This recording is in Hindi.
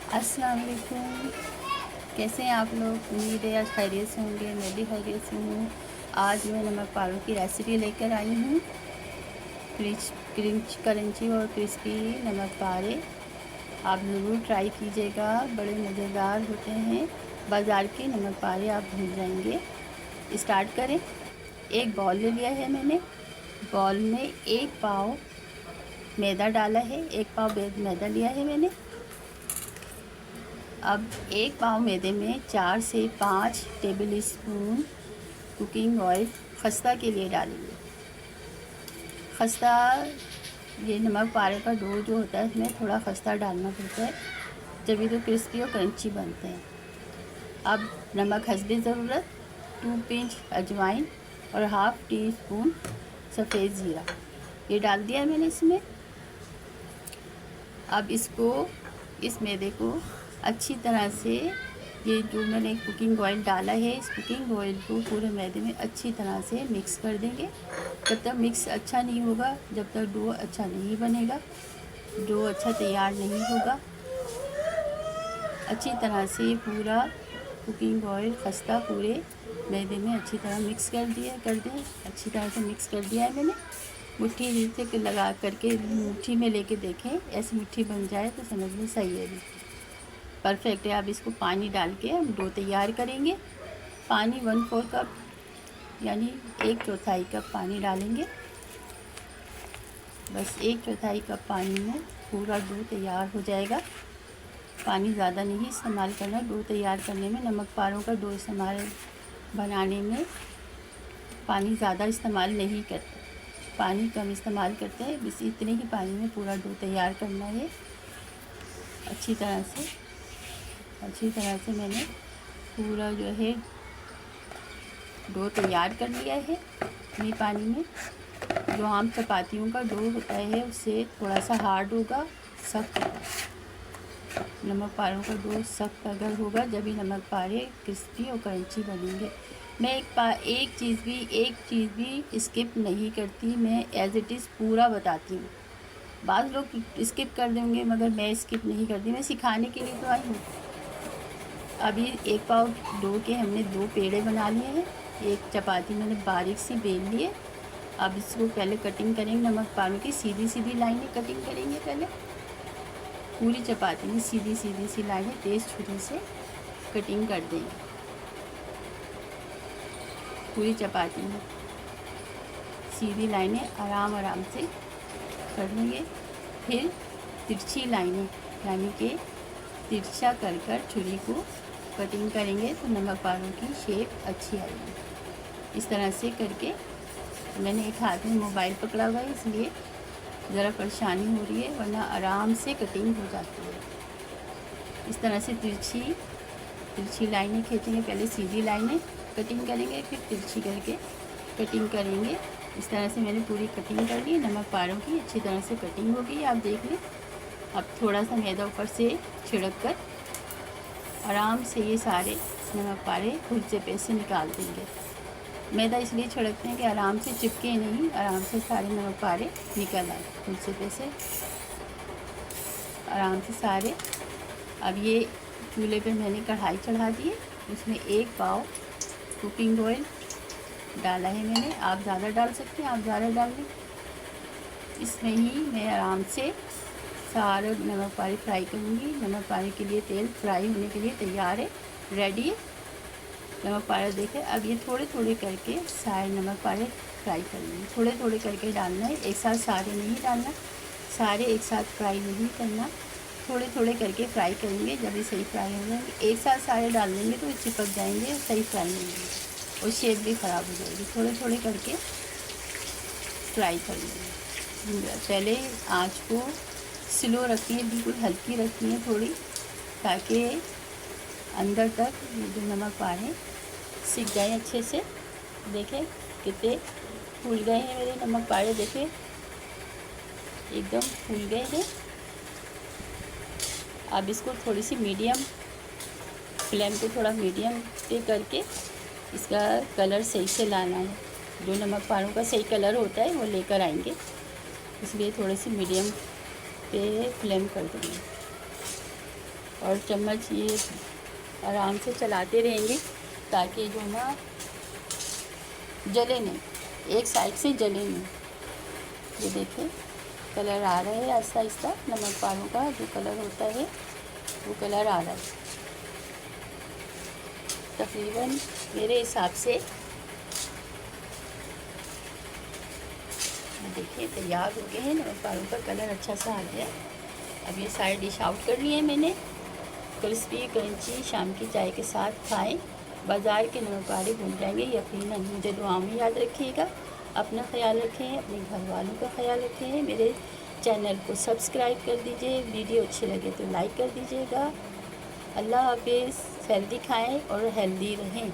अस्सलाम वालेकुम। कैसे हैं आप लोग? उम्मीद है आज खैरियत से होंगे। मैं भी खैरियत से हूँ। आज मैं नमक पारों की रेसिपी लेकर आई हूँ। क्रंची और क्रिस्पी नमक पारे आप ज़रूर ट्राई कीजिएगा। बड़े मज़ेदार होते हैं। बाज़ार के नमक पारे आप भूल जाएंगे। स्टार्ट करें। एक बाउल ले लिया है मैंने। बाउल में 1 पाव मैदा डाला है। 1 पाव मैदा लिया है मैंने। अब 1 पाव मैदे में 4 से 5 टेबल स्पून कुकिंग ऑयल खस्ता के लिए डालेंगे। खस्ता, ये नमक पारे का डो जो होता है इसमें थोड़ा खस्ता डालना पड़ता है, जब ये तो क्रिस्पी और क्रंची बनते हैं। अब नमक हस्बे ज़रूरत, 2 पिंच अजवाइन और हाफ़ टी स्पून सफ़ेद ज़ीरा ये डाल दिया मैंने इसमें। अब इस मैदे को अच्छी तरह से, ये जो मैंने कुकिंग ऑयल डाला है, इस कुकिंग ऑयल को पूरे मैदे में अच्छी तरह से मिक्स कर देंगे। जब तक मिक्स अच्छा नहीं होगा, जब तक डो अच्छा नहीं बनेगा, डो अच्छा तैयार नहीं होगा। अच्छी तरह से पूरा कुकिंग ऑयल खस्ता पूरे मैदे में अच्छी तरह मिक्स कर दें। अच्छी तरह से मिक्स कर दिया है मैंने। मुट्ठी से लगा करके मुट्ठी में लेके देखें, ऐसी मुट्ठी बन जाए तो समझ में सही है, परफेक्ट है। अब इसको पानी डाल के हम डो तैयार करेंगे। पानी 1/4 कप यानी 1/4 कप पानी डालेंगे। बस 1/4 कप पानी में पूरा डो तैयार हो जाएगा। पानी ज़्यादा नहीं इस्तेमाल करना डो तैयार करने में। नमक पारों का डो बनाने में पानी ज़्यादा इस्तेमाल नहीं करते, पानी कम इस्तेमाल करते हैं। बस इतने ही पानी में पूरा डो तैयार करना है। अच्छी तरह से मैंने पूरा जो है डो तैयार कर लिया है। इतनी पानी में, जो आम चपातियों का डो होता है उससे थोड़ा सा हार्ड होगा, सख्त होगा। नमक पारों का डो सख्त अगर होगा जब भी नमक पारे क्रिस्पी और क्रंची बनेंगे। मैं एक चीज़ भी स्किप नहीं करती, मैं एज़ इट इज़ पूरा बताती हूँ। बाज़ लोग स्किप कर देंगे, मगर मैं स्किप नहीं करती, मैं सिखाने के लिए तो आई हूँ। अभी 1 पाव डो के हमने 2 पेड़े बना लिए हैं। एक चपाती मैंने बारीक सी बेल लिए। अब इसको पहले कटिंग करेंगे। नमक पारों की सीधी लाइनें कटिंग करेंगे। पहले पूरी चपाती में सीधी सी लाइनें तेज़ छुरी से कटिंग कर देंगे। पूरी चपाती में सीधी लाइनें आराम से कर लेंगे। फिर तिरछी लाइनें यानी कि तिरछा कर छुरी को कटिंग करेंगे तो नमक पारों की शेप अच्छी आएगी। इस तरह से करके, मैंने एक हाथ में मोबाइल पकड़ा हुआ है इसलिए ज़रा परेशानी हो रही है, वरना आराम से कटिंग हो जाती है। इस तरह से तिरछी लाइनें खींचेंगे। पहले सीधी लाइनें कटिंग करेंगे, फिर तिरछी करके कटिंग करेंगे। इस तरह से मैंने पूरी कटिंग कर ली। नमक पारों की अच्छी तरह से कटिंग हो गई, आप देख लें। अब थोड़ा सा मैदा ऊपर से छिड़क कर आराम से ये सारे नमक पारे खुरचे पे से निकाल देंगे। मैदा इसलिए छिड़कते हैं कि आराम से चिपके नहीं, आराम से सारे नमक पारे निकल आए खुरचे पे से आराम से सारे। अब ये चूल्हे पे मैंने कढ़ाई चढ़ा दी है, उसमें 1 पाव कुकिंग ऑयल डाला है मैंने। आप ज़्यादा डाल सकते हैं, आप ज़्यादा डाल लें। इसमें ही मैं आराम से सारे नमक पारे फ्राई करूँगी। नमक पारे के लिए तेल फ्राई होने के लिए तैयार है, रेडी है। नमक पारे देखें। अब ये थोड़े करके सारे नमक पारे फ्राई करेंगे। थोड़े करके डालना है, एक साथ सारे नहीं डालना, सारे एक साथ फ्राई नहीं करना। थोड़े करके फ्राई करेंगे। जब ये सही फ्राई हो जाएंगे, एक साथ सारे डाल देंगे तो ये चिपक जाएंगे, सही फ्राई नहीं होंगे और शेप भी ख़राब हो जाएगी। थोड़े करके फ्राई करेंगे। पहले आँच को स्लो रखनी है, बिल्कुल हल्की रखनी है थोड़ी, ताकि अंदर तक जो नमक पारे सीख जाए अच्छे से। देखें कितने फूल गए हैं मेरे नमक पारे, देखें एकदम फूल गए हैं। अब इसको थोड़ी सी मीडियम फ्लेम को थोड़ा मीडियम पे करके इसका कलर सही से लाना है। जो नमक पारों का सही कलर होता है वो लेकर आएंगे, इसलिए थोड़ी सी मीडियम पे फ्लेम कर देंगे। और चम्मच ये आराम से चलाते रहेंगे ताकि जो ना जले नहीं, एक साइड से जले नहीं। ये देखिए कलर आ रहा है आहिस्ता आहिस्ता, नमक पारों का जो कलर होता है वो कलर आ रहा है। तकरीबन मेरे हिसाब से देखिए तैयार हो गए हैं, नमक पारों का कलर अच्छा सा आ गया। अब ये साइड डिश आउट कर लिए मैंने। क्रिस्पी क्रंची शाम की चाय के साथ खाएं। बाज़ार के नमक पारे भूल जाएंगे यकीनन। मुझे दुआओं में याद रखिएगा। अपना ख्याल रखें, अपने घर वालों का ख्याल रखें। मेरे चैनल को सब्सक्राइब कर दीजिए। वीडियो अच्छी लगे तो लाइक कर दीजिएगा। अल्लाह हाफिज़। हेल्दी खाएं और हेल्दी रहें।